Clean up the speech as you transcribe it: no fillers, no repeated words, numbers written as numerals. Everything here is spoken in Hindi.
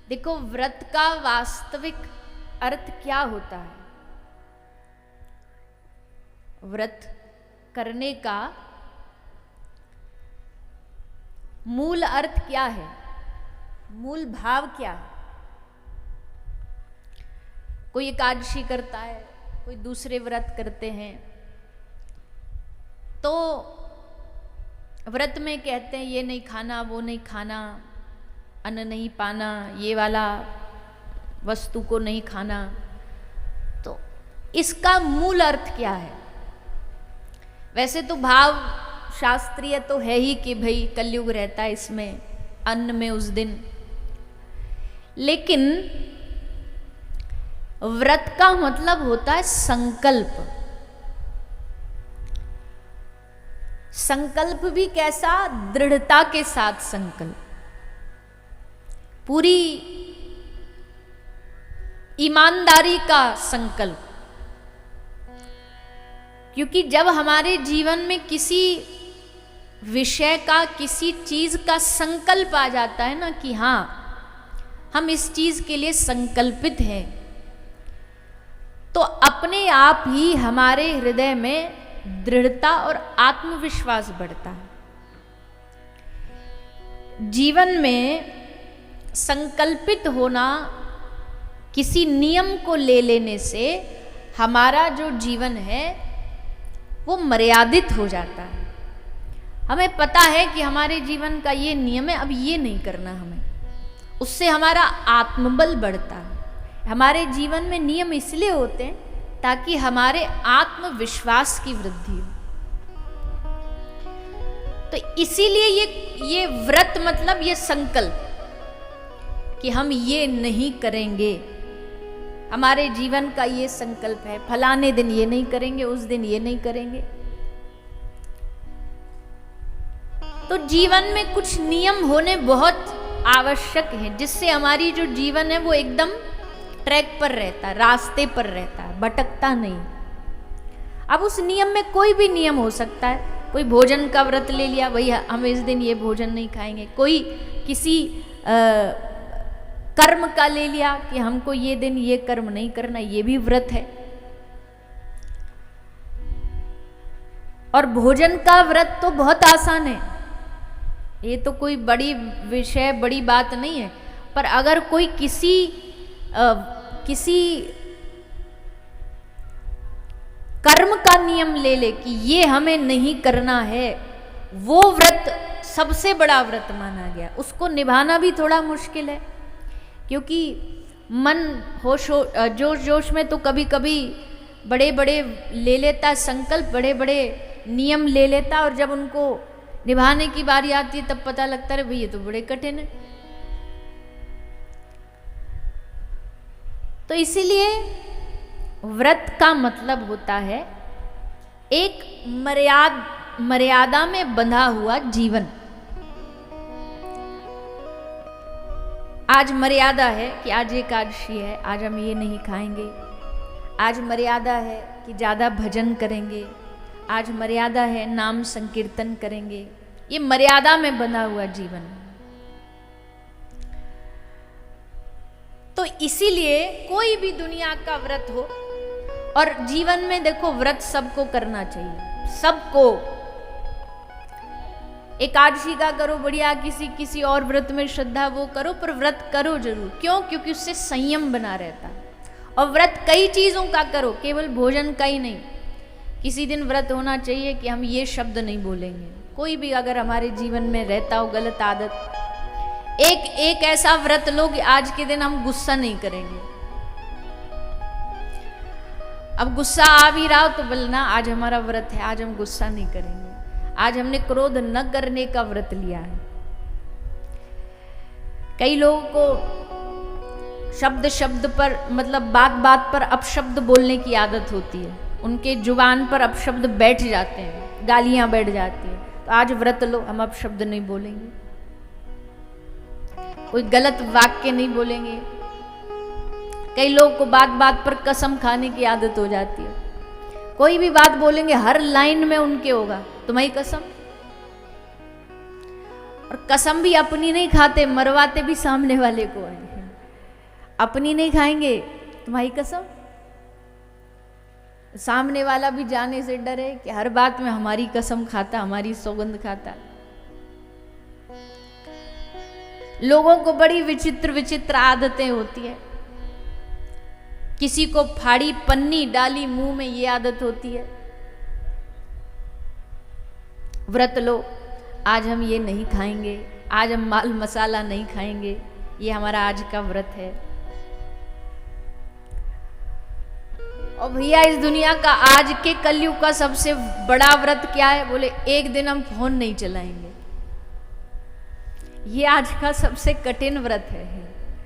देखो, व्रत का वास्तविक अर्थ क्या होता है? व्रत करने का मूल अर्थ क्या है? मूल भाव क्या है? कोई एकादशी करता है, कोई दूसरे व्रत करते हैं, तो व्रत में कहते हैं ये नहीं खाना, वो नहीं खाना, अन्न नहीं पाना, ये वाला वस्तु को नहीं खाना। तो इसका मूल अर्थ क्या है? वैसे तो भाव शास्त्रीय तो है ही कि भाई कलयुग रहता है इसमें, अन्न में उस दिन, लेकिन व्रत का मतलब होता है संकल्प। संकल्प भी कैसा? दृढ़ता के साथ संकल्प, पूरी ईमानदारी का संकल्प। क्योंकि जब हमारे जीवन में किसी विषय का, किसी चीज का संकल्प आ जाता है ना कि हाँ हम इस चीज के लिए संकल्पित हैं, तो अपने आप ही हमारे हृदय में दृढ़ता और आत्मविश्वास बढ़ता है। जीवन में संकल्पित होना, किसी नियम को ले लेने से हमारा जो जीवन है वो मर्यादित हो जाता है। हमें पता है कि हमारे जीवन का ये नियम है, अब ये नहीं करना हमें, उससे हमारा आत्मबल बढ़ता है। हमारे जीवन में नियम इसलिए होते हैं ताकि हमारे आत्मविश्वास की वृद्धि हो। तो इसीलिए ये व्रत मतलब ये संकल्प कि हम ये नहीं करेंगे। हमारे जीवन का ये संकल्प है, फलाने दिन ये नहीं करेंगे, उस दिन ये नहीं करेंगे। तो जीवन में कुछ नियम होने बहुत आवश्यक हैं, जिससे हमारी जो जीवन है वो एकदम ट्रैक पर रहता है, रास्ते पर रहता है, भटकता नहीं। अब उस नियम में कोई भी नियम हो सकता है। कोई भोजन का व्रत ले लिया, वही हम इस दिन ये भोजन नहीं खाएंगे। कोई किसी कर्म का ले लिया कि हमको ये दिन ये कर्म नहीं करना, ये भी व्रत है। और भोजन का व्रत तो बहुत आसान है, ये तो कोई बड़ी विषय, बड़ी बात नहीं है। पर अगर कोई किसी कर्म का नियम ले ले कि ये हमें नहीं करना है, वो व्रत सबसे बड़ा व्रत माना गया। उसको निभाना भी थोड़ा मुश्किल है, क्योंकि मन जोश जोश में तो कभी कभी बड़े बड़े ले लेता संकल्प, बड़े बड़े नियम ले लेता, और जब उनको निभाने की बारी आती है तब पता लगता है भाई ये तो बड़े कठिन है। तो इसीलिए व्रत का मतलब होता है एक मर्यादा में बंधा हुआ जीवन। आज मर्यादा है कि आज एकादशी है, आज हम ये नहीं खाएंगे। आज मर्यादा है कि ज़्यादा भजन करेंगे। आज मर्यादा है नाम संकीर्तन करेंगे। ये मर्यादा में बंधा हुआ जीवन। तो इसीलिए कोई भी दुनिया का व्रत हो, और जीवन में देखो व्रत सबको करना चाहिए, सबको। एकादशी का करो बढ़िया, किसी और व्रत में श्रद्धा वो करो, पर व्रत करो जरूर। क्यों? क्योंकि उससे संयम बना रहता है। और व्रत कई चीजों का करो, केवल भोजन का ही नहीं। किसी दिन व्रत होना चाहिए कि हम ये शब्द नहीं बोलेंगे। कोई भी अगर हमारे जीवन में रहता हो गलत आदत, एक ऐसा व्रत लो कि आज के दिन हम गुस्सा नहीं करेंगे। अब गुस्सा आ भी रहा हो तो बोलना आज हमारा व्रत है, आज हम गुस्सा नहीं करेंगे, आज हमने क्रोध न करने का व्रत लिया है। कई लोगों को शब्द शब्द पर, मतलब बात बात पर अपशब्द बोलने की आदत होती है। उनके जुबान पर अपशब्द बैठ जाते हैं, गालियां बैठ जाती हैं। तो आज व्रत लो, हम अपशब्द नहीं बोलेंगे, कोई गलत वाक्य नहीं बोलेंगे। कई लोगों को बात बात पर कसम खाने की आदत हो जाती है। कोई भी बात बोलेंगे हर लाइन में उनके होगा तुम्हारी कसम। और कसम भी अपनी नहीं खाते, मरवाते भी सामने वाले को है। अपनी नहीं खाएंगे, तुम्हारी कसम। सामने वाला भी जाने से डरे कि हर बात में हमारी कसम खाता, हमारी सौगंध खाता। लोगों को बड़ी विचित्र विचित्र आदतें होती है। किसी को फाड़ी पन्नी डाली मुंह में, ये आदत होती है। व्रत लो, आज हम ये नहीं खाएंगे, आज हम माल मसाला नहीं खाएंगे, ये हमारा आज का व्रत है। और भैया इस दुनिया का आज के कलयुग का सबसे बड़ा व्रत क्या है? बोले एक दिन हम फोन नहीं चलाएंगे। ये आज का सबसे कठिन व्रत है।